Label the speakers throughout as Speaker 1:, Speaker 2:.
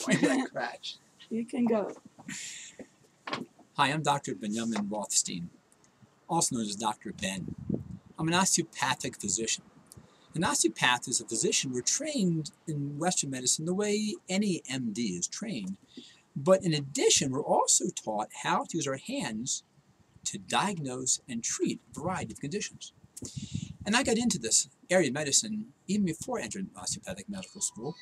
Speaker 1: Why did I crash?
Speaker 2: You can go.
Speaker 1: Hi, I'm Dr. Benjamin Rothstein, also known as Dr. Ben. I'm an osteopathic physician. An osteopath is a physician. We're trained in Western medicine the way any MD is trained. But in addition, we're also taught how to use our hands to diagnose and treat a variety of conditions. And I got into this area of medicine even before I entered osteopathic medical school.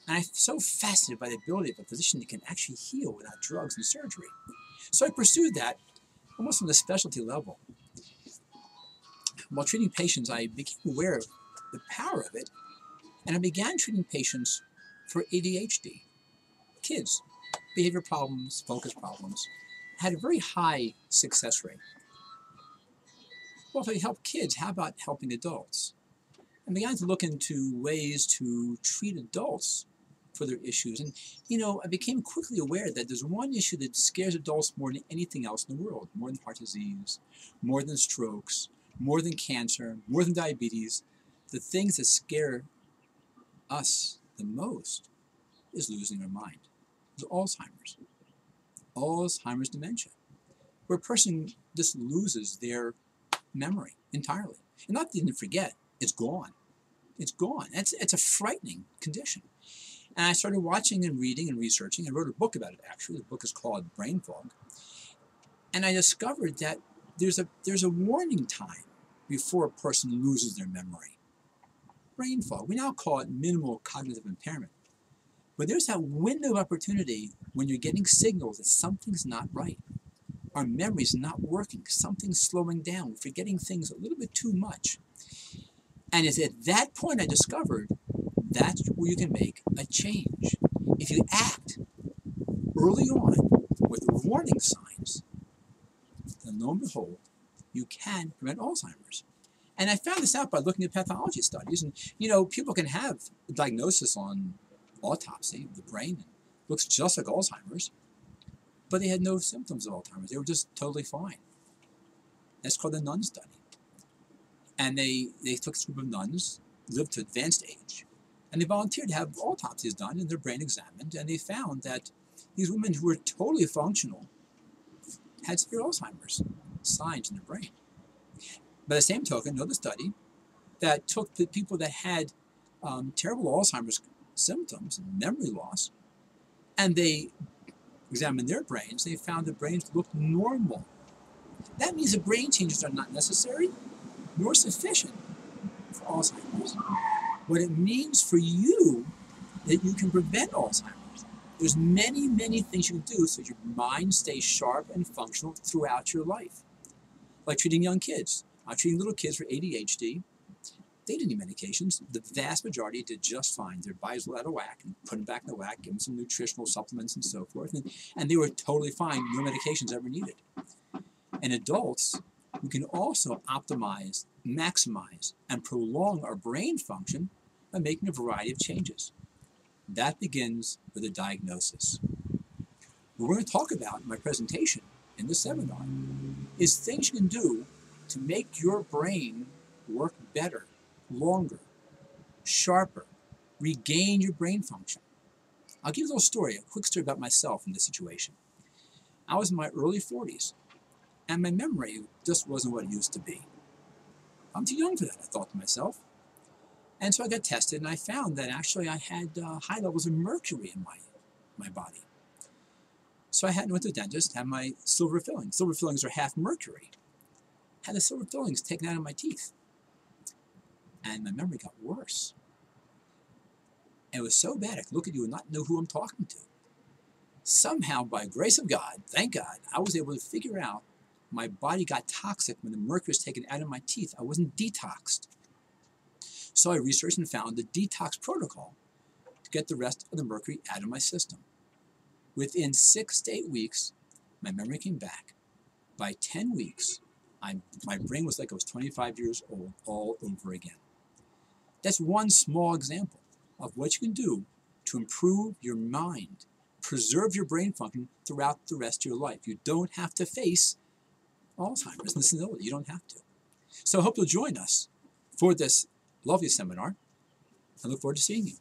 Speaker 1: And I'm so fascinated by the ability of a physician that can actually heal without drugs and surgery. So I pursued that almost on a specialty level. While treating patients, I became aware of the power of it, and I began treating patients for ADHD. Kids, behavior problems, focus problems, had a very high success rate. Well, if I help kids, how about helping adults? I began to look into ways to treat adults for their issues. And, I became quickly aware that there's one issue that scares adults more than anything else in the world, more than heart disease, more than strokes, more than cancer, more than diabetes. The things that scare us the most is losing our mind. It's Alzheimer's dementia, where a person just loses their memory entirely. And not that they didn't forget, it's gone. It's gone. It's a frightening condition. And I started watching and reading and researching. I wrote a book about it, actually. The book is called Brain Fog. And I discovered that there's a warning time before a person loses their memory. Brain fog. We now call it minimal cognitive impairment. But there's that window of opportunity when you're getting signals that something's not right. Our memory's not working. Something's slowing down. We're forgetting things a little bit too much. And it's at that point I discovered that's where you can make a change. If you act early on with the warning signs, then lo and behold, you can prevent Alzheimer's. And I found this out by looking at pathology studies. And, people can have a diagnosis on autopsy of the brain. It looks just like Alzheimer's, but they had no symptoms of Alzheimer's. They were just totally fine. That's called the nun study. And they took a group of nuns, lived to advanced age, and they volunteered to have autopsies done and their brain examined, and they found that these women who were totally functional had severe Alzheimer's signs in their brain. By the same token, another study that took the people that had terrible Alzheimer's symptoms and memory loss, and they examined their brains, they found the brains looked normal. That means the brain changes are not necessary nor sufficient for Alzheimer's. What it means for you that you can prevent Alzheimer's. There's many, many things you can do so your mind stays sharp and functional throughout your life. Like treating young kids. I'm treating little kids for ADHD. They didn't need medications. The vast majority did just fine. Their bodies were out of whack, and put them back in the whack, give them some nutritional supplements and so forth, and they were totally fine. No medications ever needed. And adults, we can also optimize, maximize, and prolong our brain function by making a variety of changes. That begins with a diagnosis. What we're going to talk about in my presentation in this seminar is things you can do to make your brain work better, longer, sharper, regain your brain function. I'll give you a little story, a quick story about myself in this situation. I was in my early 40s, and my memory just wasn't what it used to be. I'm too young for that, I thought to myself. And so I got tested, and I found that actually I had high levels of mercury in my body. So I went to the dentist, had my silver fillings. Silver fillings are half mercury. Had the silver fillings taken out of my teeth. And my memory got worse. And it was so bad I could look at you and not know who I'm talking to. Somehow, by grace of God, thank God, I was able to figure out my body got toxic when the mercury was taken out of my teeth. I wasn't detoxed. So I researched and found the detox protocol to get the rest of the mercury out of my system. Within 6 to 8 weeks, my memory came back. By 10 weeks, my brain was like I was 25 years old all over again. That's one small example of what you can do to improve your mind, preserve your brain function throughout the rest of your life. You don't have to face Alzheimer's and senility. You don't have to. So I hope you'll join us for this lovely seminar. I look forward to seeing you.